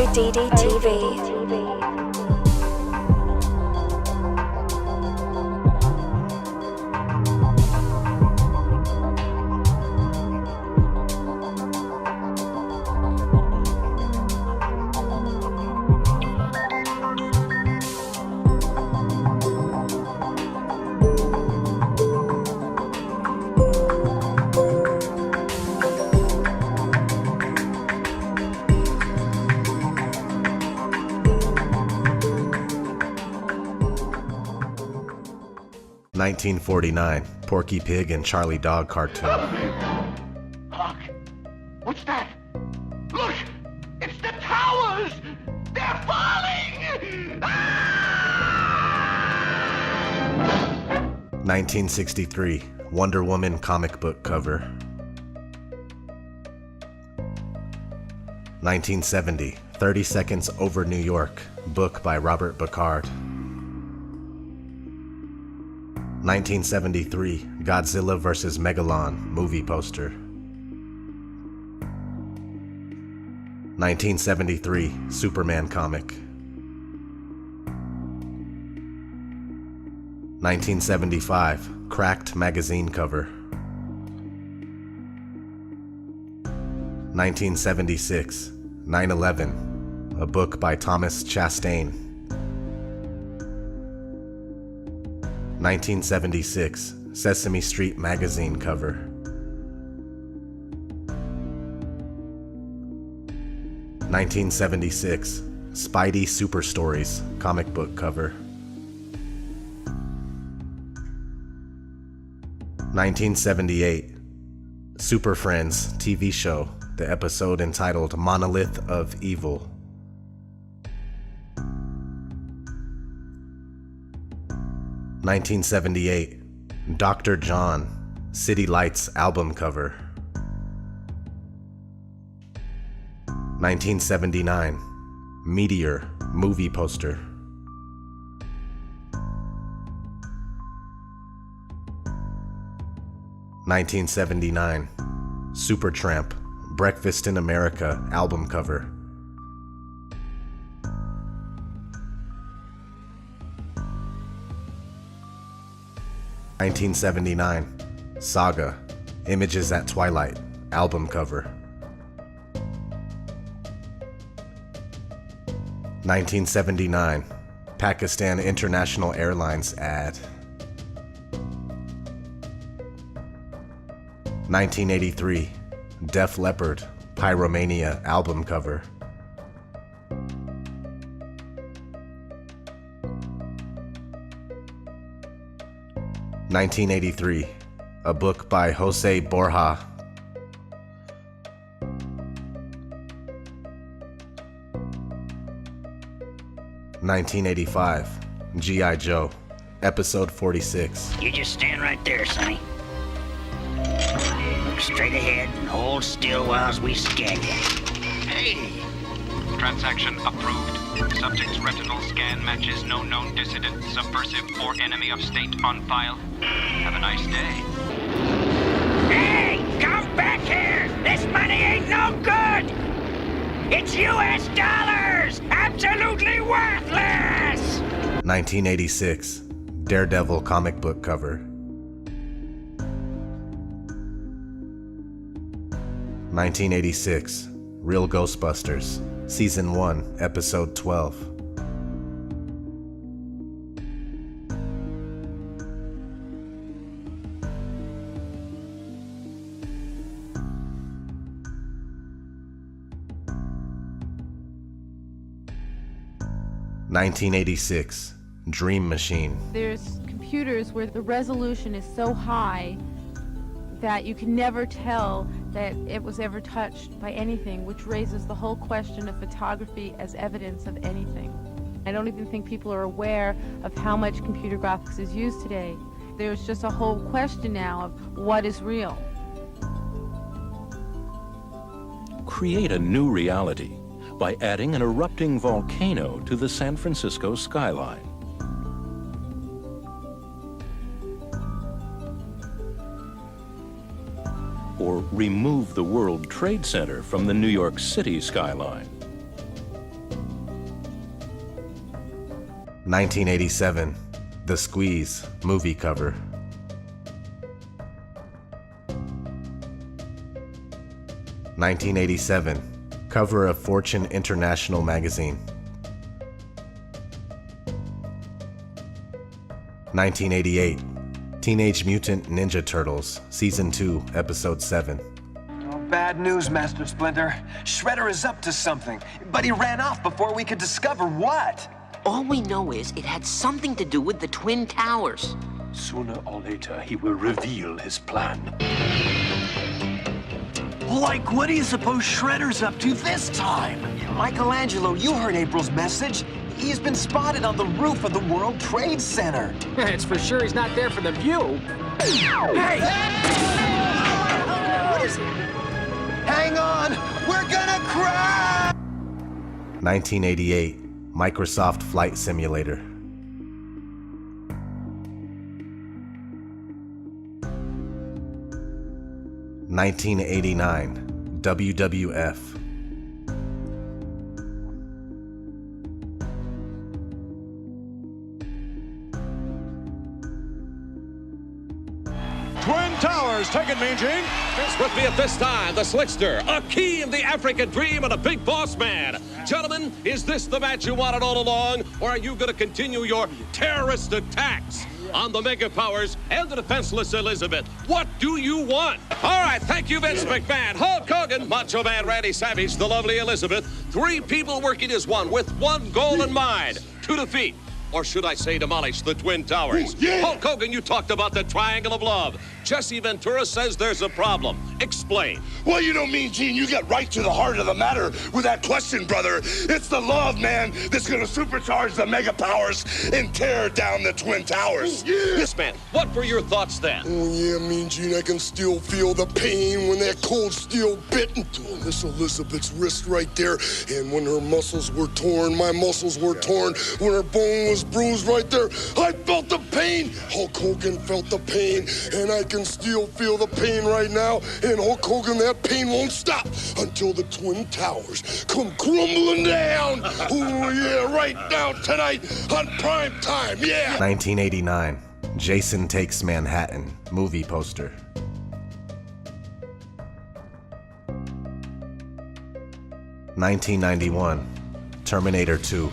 ODD TV. 1949, Porky Pig and Charlie Dog cartoon. Look! What's that? Look! It's the towers! They're falling! Ah! 1963, Wonder Woman comic book cover. 1970, 30 Seconds Over New York, book by Robert Bacard. 1973, Godzilla vs. Megalon, movie poster. 1973, Superman comic. 1975, Cracked magazine cover. 1976, 9/11, a book by Thomas Chastain. 1976, Sesame Street magazine cover. 1976, Spidey Super Stories comic book cover. 1978, Super Friends TV show, the episode entitled Monolith of Evil. 1978, Dr. John, City Lights album cover. 1979, Meteor movie poster. 1979, Supertramp, Breakfast in America album cover. 1979, Saga, Images at Twilight, album cover. 1979, Pakistan International Airlines ad. 1983, Def Leppard, Pyromania album cover. 1983, a book by Jose Borja. 1985, G.I. Joe, episode 46. You just stand right there, Sonny. Look straight ahead and hold still while we scan you. Hey! Transaction approved. Subject's retinal scan matches no known dissident, subversive, or enemy of state on file. Have a nice day. Hey! Come back here! This money ain't no good! It's U.S. dollars! Absolutely worthless! 1986, Daredevil comic book cover. 1986, Real Ghostbusters, Season 1, Episode 12. 1986, Dream Machine. There's computers where the resolution is so high that you can never tell that it was ever touched by anything, which raises the whole question of photography as evidence of anything. I don't even think people are aware of how much computer graphics is used today. There's just a whole question now of what is real. Create a new reality by adding an erupting volcano to the San Francisco skyline. Or remove the World Trade Center from the New York City skyline. 1987, The Squeeze movie cover. 1987, cover of Fortune International magazine. 1988, Teenage Mutant Ninja Turtles, Season 2, Episode 7. Oh, bad news, Master Splinter. Shredder is up to something, but he ran off before we could discover what. All we know is it had something to do with the Twin Towers. Sooner or later, he will reveal his plan. Like, what do you suppose Shredder's up to this time? Michelangelo, you heard April's message. He's been spotted on the roof of the World Trade Center. It's for sure he's not there for the view. Hey! What is it? Hang on! We're gonna crash! 1988, Microsoft Flight Simulator. 1989, WWF. 'Twin Towers, take it, Mean Gene. With me at this time, the Slickster, Akeem, the African Dream, and a big boss man. Gentlemen, is this the match you wanted all along, or are you going to continue your terrorist attacks on the Mega Powers and the defenseless Elizabeth? What do you want? All right, thank you, Vince McMahon, Hulk Hogan, Macho Man Randy Savage, the lovely Elizabeth. Three people working as one with one goal in mind: to defeat, or should I say demolish, the Twin Towers. Hulk Hogan, you talked about the Triangle of Love. Jesse Ventura says there's a problem. Explain. Well, you know, Mean Gene, you get right to the heart of the matter with that question, brother. It's the love, man, that's gonna supercharge the Mega Powers and tear down the Twin Towers. This man, what were your thoughts then? Oh, yeah, Mean Gene, I can still feel the pain when that cold steel bit into Miss Elizabeth's wrist right there. And when her muscles were torn, my muscles were torn. When her bone was bruised right there, I felt the pain. Hulk Hogan felt the pain, and I can still feel the pain right now. And Hulk Hogan, that pain won't stop until the Twin Towers come crumbling down. Oh, yeah, right now, tonight, on prime time, yeah. 1989, Jason Takes Manhattan movie poster. 1991, Terminator 2.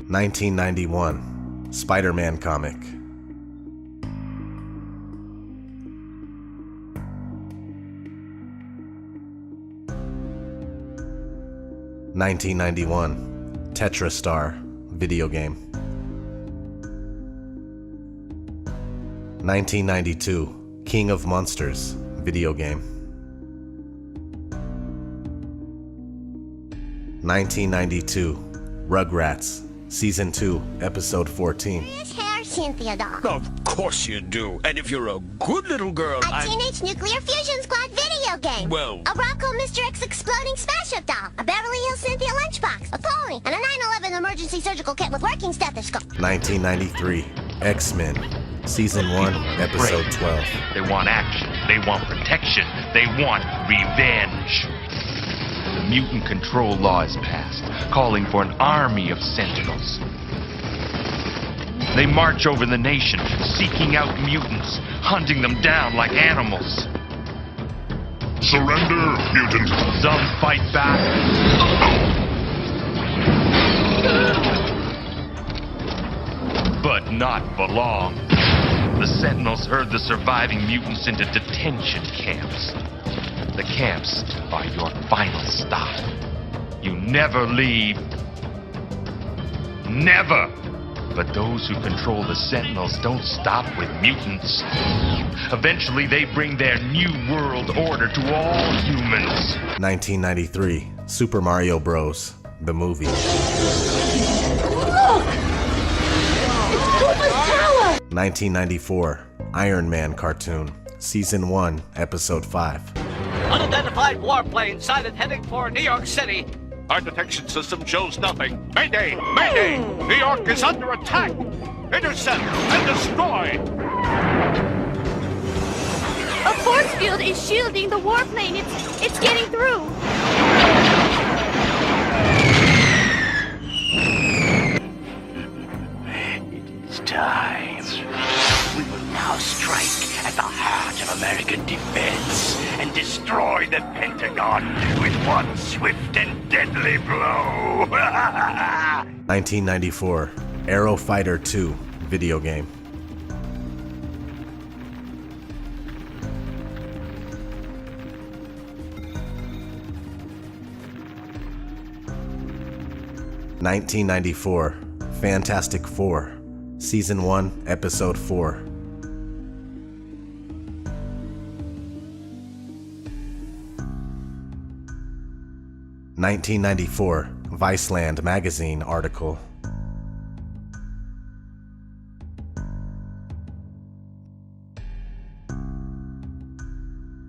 1991, Spider-Man comic. 1991, Tetra Star video game. 1992, King of Monsters video game. 1992, Rugrats Season 2, Episode 14. Hair, Cynthia doll. Of course you do. And if you're a good little girl, A Teenage Nuclear Fusion Squad video game. Well, a Rocco Mr. X exploding smash-up doll. A Beverly Hills Cynthia lunchbox. A pony. And a 9/11 emergency surgical kit with working stethoscope. 1993, X-Men Season 1, Episode 12. They want action. They want protection. They want revenge. The mutant control law is passed, calling for an army of sentinels. They march over the nation, seeking out mutants, hunting them down like animals. Surrender, mutant. Some fight back. But not for long. The sentinels herd the surviving mutants into detention camps. The camps are your final stop. You never leave. Never! But those who control the Sentinels don't stop with mutants. Eventually, they bring their new world order to all humans. 1993, Super Mario Bros. The movie. Look! It's Cooper's Tower! 1994, Iron Man cartoon, Season 1, Episode 5. Unidentified warplane sighted heading for New York City. Our detection system shows nothing. Mayday! Mayday! New York is under attack! Intercept and destroy! A force field is shielding the warplane. It's getting through. It's time. We will now strike at the heart of American defense and destroy the Pentagon with one swift and deadly blow. 1994, Aero Fighter 2 video game. (1994) Fantastic Four, Season 1, Episode 4. 1994, Viceland magazine article.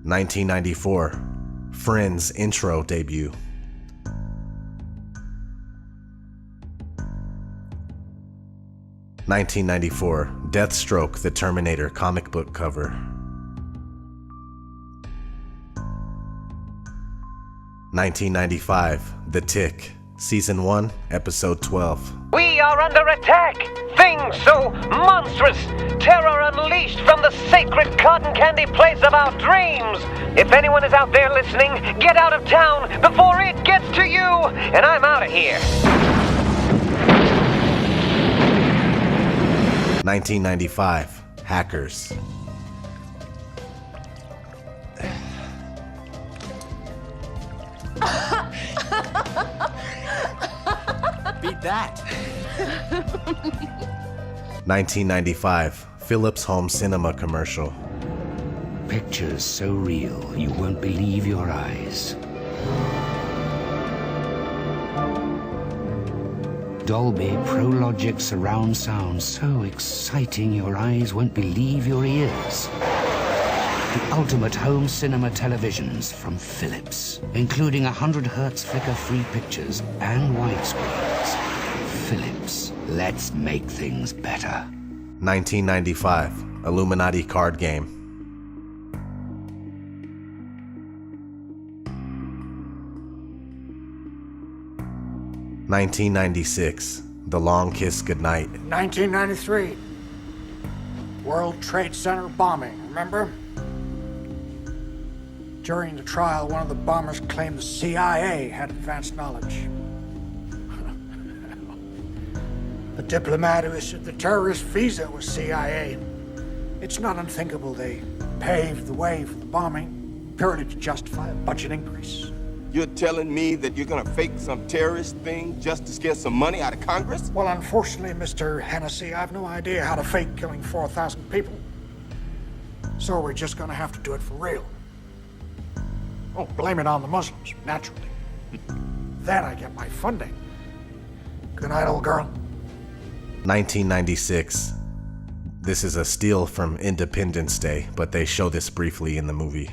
1994, Friends intro debut. 1994, Deathstroke the Terminator comic book cover. 1995, The Tick, Season 1, Episode 12. We are under attack! Things so monstrous! Terror unleashed from the sacred cotton candy place of our dreams! If anyone is out there listening, get out of town before it gets to you! And I'm out of here! 1995, Hackers. Beat that. 1995, Philips Home Cinema commercial. Pictures so real you won't believe your eyes. Dolby ProLogic surround sound so exciting your eyes won't believe your ears. The ultimate home cinema televisions from Philips, including 100 Hz flicker-free pictures and widescreens. Philips, let's make things better. 1995, Illuminati card game. 1996, The Long Kiss Goodnight. 1993, World Trade Center bombing, remember? During the trial, one of the bombers claimed the CIA had advanced knowledge. The diplomat who issued the terrorist visa was CIA. It's not unthinkable they paved the way for the bombing purely to justify a budget increase. You're telling me that you're gonna fake some terrorist thing just to scare some money out of Congress? Well, unfortunately, Mr. Hennessy, I've no idea how to fake killing 4,000 people. So we're just gonna have to do it for real. Oh, blame it on the Muslims, naturally. Then I get my funding. Good night, old girl. 1996. This is a steal from Independence Day, but they show this briefly in the movie.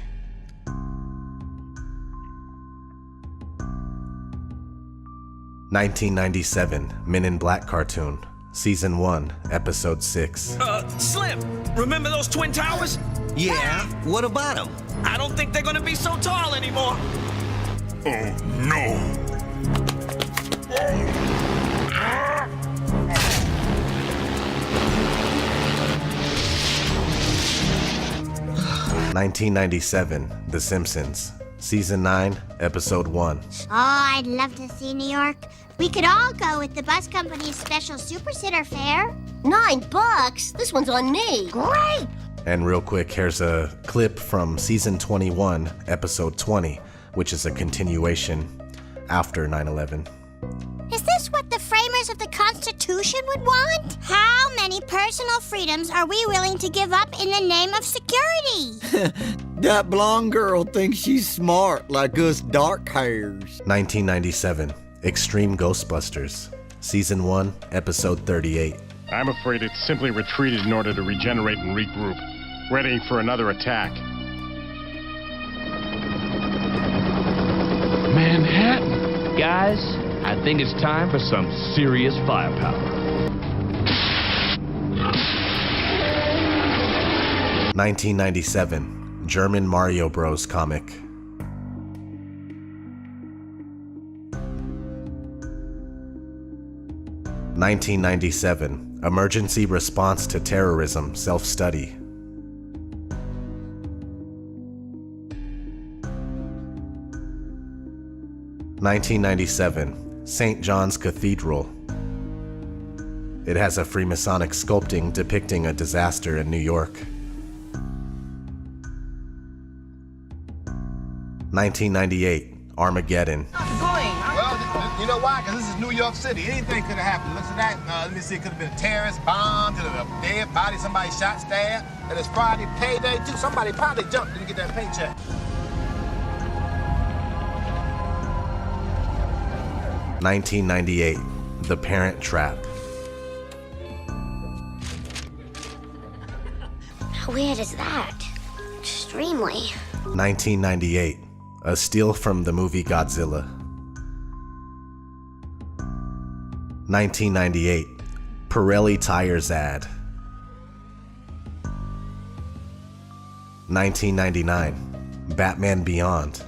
1997, Men in Black cartoon, Season 1, Episode 6. Slim, remember those Twin Towers? Yeah, what about them? I don't think they're gonna be so tall anymore. Oh, no. 1997, The Simpsons, Season 9, Episode 1. Oh, I'd love to see New York. We could all go with the bus company's special Super Sitter fare. $9? This one's on me. Great! And real quick, here's a clip from Season 21, Episode 20, which is a continuation after 9/11. Is this what the framers of the Constitution would want? How many personal freedoms are we willing to give up in the name of security? That blonde girl thinks she's smart like us dark hairs. 1997, Extreme Ghostbusters, Season 1, Episode 38. I'm afraid it simply retreated in order to regenerate and regroup, readying for another attack. Manhattan! Guys, I think it's time for some serious firepower. 1997, German Mario Bros. Comic. 1997, Emergency Response to Terrorism Self-Study. 1997, St. John's Cathedral. It has a Freemasonic sculpting depicting a disaster in New York. 1998, Armageddon. Well, you know why? Because this is New York City. Anything could have happened. Look at that. Let me see. It could have been a terrorist bomb, could have been a dead body, somebody shot, stabbed. And it's Friday payday, too. Somebody probably jumped, didn't get that paycheck. 1998, The Parent Trap. How weird is that? Extremely. 1998, A Steal from the Movie Godzilla. 1998, Pirelli Tires ad. 1999, Batman Beyond,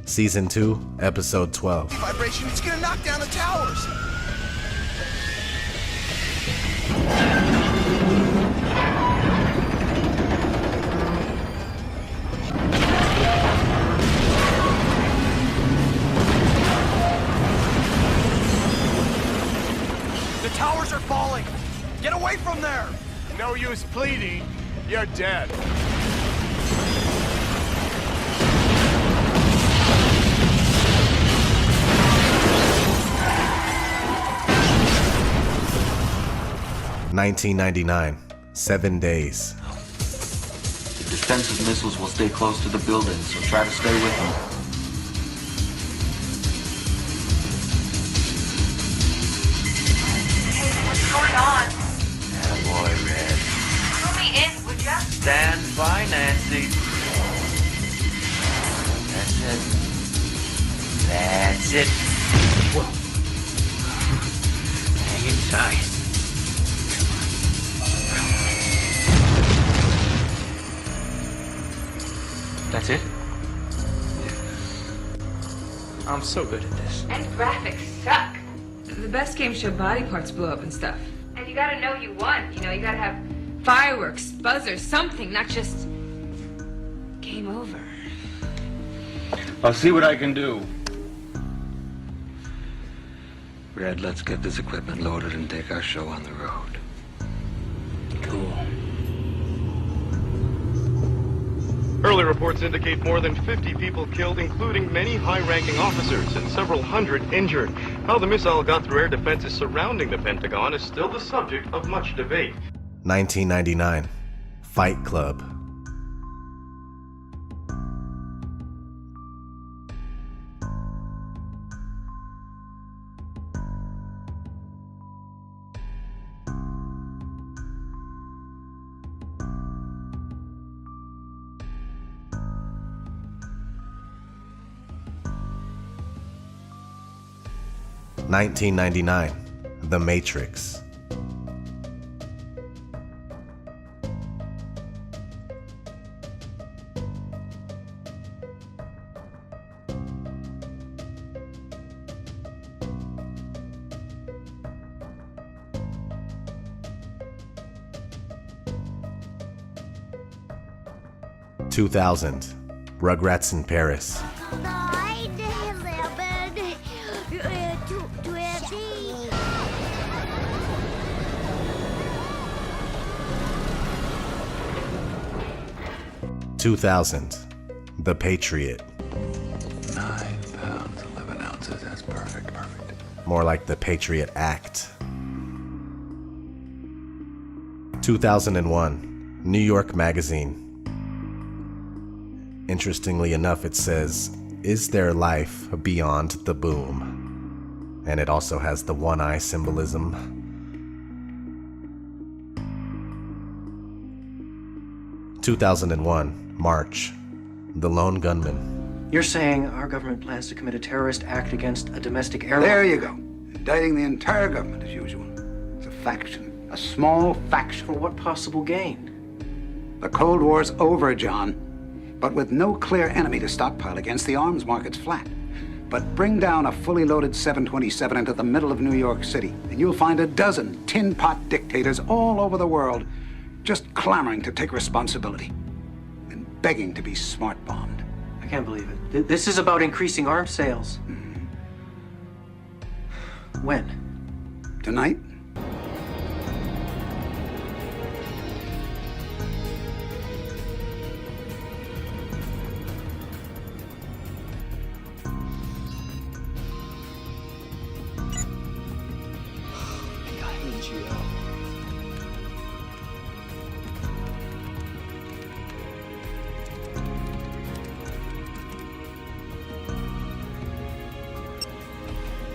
Season 2, Episode 12. Vibration, it's gonna knock down the towers. The towers are falling. Get away from there. No use pleading. You're dead. $1999, 7 days. The defensive missiles will stay close to the building, so try to stay with them. What's going on? Attaboy, Red. Throw me in, would ya? Stand by, Nancy. That's it. That's it. Whoa. Hang inside. That's it? I'm so good at this. And graphics suck. The best games show body parts blow up and stuff. And you gotta know you won. You know, you gotta have fireworks, buzzers, something, not just game over. I'll see what I can do. Red, let's get this equipment loaded and take our show on the road. Cool. Early reports indicate more than 50 people killed, including many high-ranking officers, and several hundred injured. How the missile got through air defenses surrounding the Pentagon is still the subject of much debate. 1999, Fight Club. $1999, The Matrix. $2000, Rugrats in Paris. 2000, The Patriot. 9 pounds, 11 ounces. That's perfect. More like The Patriot Act. 2001, New York Magazine. Interestingly enough, it says, "Is there life beyond the boom?" and it also has the one eye symbolism. (2001) March. The Lone Gunman. You're saying our government plans to commit a terrorist act against a domestic airline? There you go. Indicting the entire government as usual. It's a faction. A small faction. For what possible gain? The Cold War's over, John. But with no clear enemy to stockpile against, the arms market's flat. But bring down a fully loaded 727 into the middle of New York City, and you'll find a dozen tin pot dictators all over the world just clamoring to take responsibility and begging to be smart bombed. I can't believe it. This is about increasing arms sales. When? Tonight?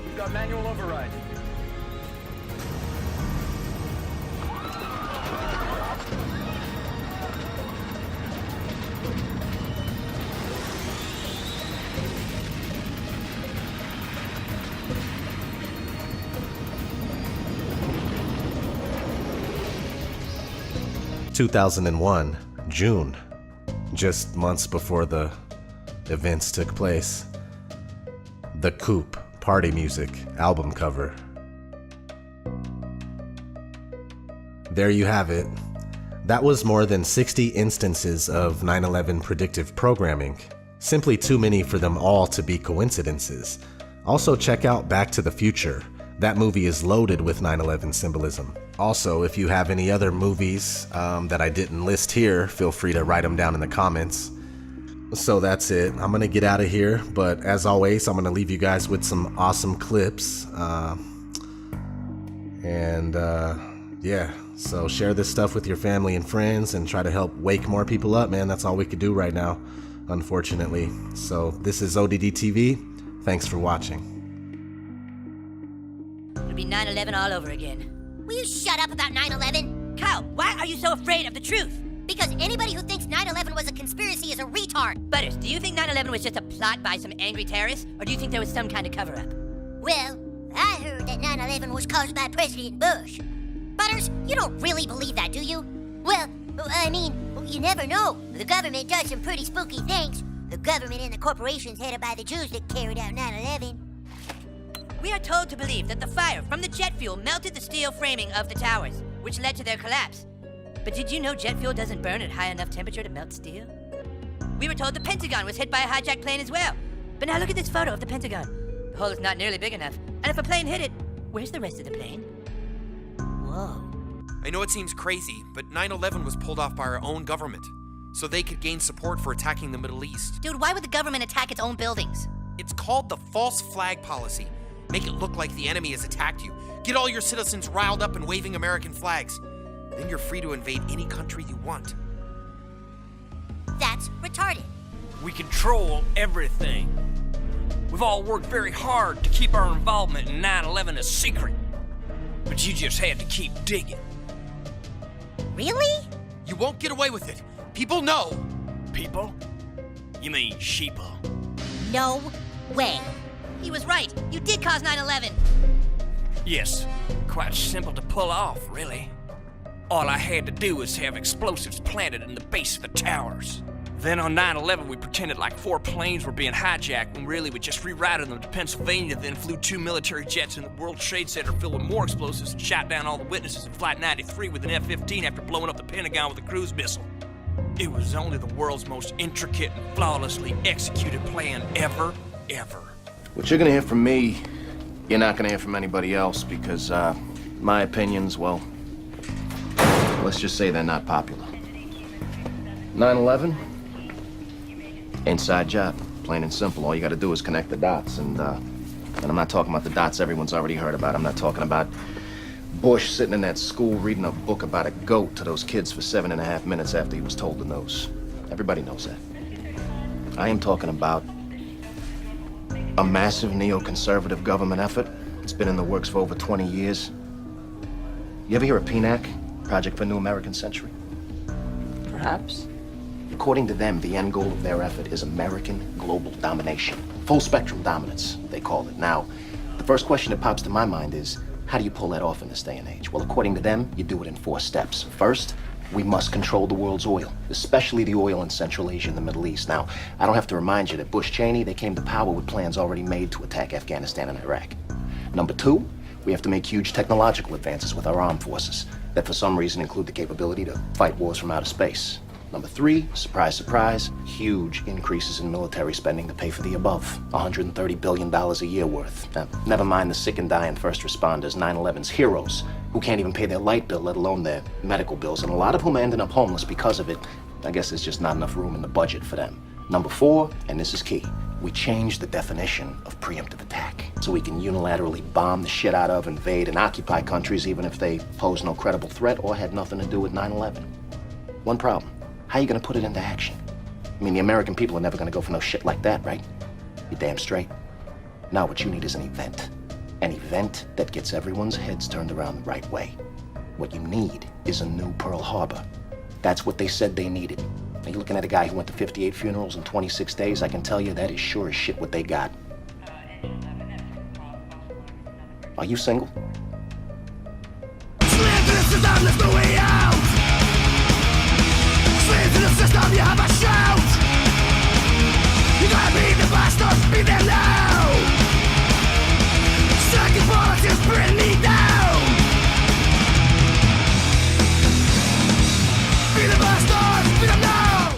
We've got manual override. (2001) June. Just months before the events took place. The Coupe Party Music album cover. There you have it. That was more than 60 instances of 9/11 predictive programming. Simply too many for them all to be coincidences. Also check out Back to the Future. That movie is loaded with 9/11 symbolism. Also, if you have any other movies that I didn't list here, feel free to write them down in the comments. So that's it. I'm gonna get out of here, but as always, I'm gonna leave you guys with some awesome clips. Yeah, so share this stuff with your family and friends and try to help wake more people up, man. That's all we could do right now, unfortunately. So this is ODD TV. Thanks for watching. It'll be 9/11 all over again. Will you shut up about 9/11? Kyle, why are you so afraid of the truth? Because anybody who thinks 9/11 was a conspiracy is a retard. Butters, do you think 9/11 was just a plot by some angry terrorists, or do you think there was some kind of cover-up? Well, I heard that 9/11 was caused by President Bush. Butters, you don't really believe that, do you? Well, I mean, you never know. The government does some pretty spooky things. The government and the corporations headed by the Jews that carried out 9/11. We are told to believe that the fire from the jet fuel melted the steel framing of the towers, which led to their collapse. But did you know jet fuel doesn't burn at high enough temperature to melt steel? We were told the Pentagon was hit by a hijacked plane as well. But now look at this photo of the Pentagon. The hole is not nearly big enough. And if a plane hit it, where's the rest of the plane? Whoa. I know it seems crazy, but 9/11 was pulled off by our own government, so they could gain support for attacking the Middle East. Dude, why would the government attack its own buildings? It's called the false flag policy. Make it look like the enemy has attacked you. Get all your citizens riled up and waving American flags. Then you're free to invade any country you want. That's retarded. We control everything. We've all worked very hard to keep our involvement in 9/11 a secret. But you just had to keep digging. Really? You won't get away with it. People know. People? You mean sheeple? No way. He was right. You did cause 9/11. Yes. Quite simple to pull off, really. All I had to do was have explosives planted in the base of the towers. Then on 9/11, we pretended like 4 planes were being hijacked when really we just rerouted them to Pennsylvania, then flew 2 military jets in the World Trade Center filled with more explosives and shot down all the witnesses in Flight 93 with an F-15 after blowing up the Pentagon with a cruise missile. It was only the world's most intricate and flawlessly executed plan ever. What you're gonna hear from me, you're not gonna hear from anybody else because, my opinions, well, let's just say they're not popular. 9/11, inside job, plain and simple. All you gotta do is connect the dots, and I'm not talking about the dots everyone's already heard about. I'm not talking about Bush sitting in that school reading a book about a goat to those kids for 7.5 minutes after he was told to nose. Everybody knows that. I am talking about a massive neoconservative government effort It's been in the works for over 20 years. You ever hear of PNAC? Project for New American Century? Perhaps. According to them, the end goal of their effort is American global domination. Full spectrum dominance, they call it. Now, the first question that pops to my mind is, how do you pull that off in this day and age? Well, according to them, you do it in 4 steps. First, we must control the world's oil, especially the oil in Central Asia and the Middle East. Now, I don't have to remind you that Bush Cheney, they came to power with plans already made to attack Afghanistan and Iraq. Number 2, we have to make huge technological advances with our armed forces that for some reason include the capability to fight wars from outer space. Number 3, surprise, surprise, huge increases in military spending to pay for the above. $130 billion a year worth. Now, never mind the sick and dying first responders, 9/11's heroes, who can't even pay their light bill, let alone their medical bills, and a lot of whom are ending up homeless because of it. I guess there's just not enough room in the budget for them. Number 4, and this is key, we changed the definition of preemptive attack so we can unilaterally bomb the shit out of, invade, and occupy countries even if they pose no credible threat or had nothing to do with 9/11. One problem. How are you gonna put it into action? I mean, the American people are never gonna go for no shit like that, right? You're damn straight. Now what you need is an event. An event that gets everyone's heads turned around the right way. What you need is a new Pearl Harbor. That's what they said they needed. Now you're looking at a guy who went to 58 funerals in 26 days. I can tell you that is sure as shit what they got. Are you single? To the system, you have a shout. You gotta be the bastards, be them now. Second politics bring me down.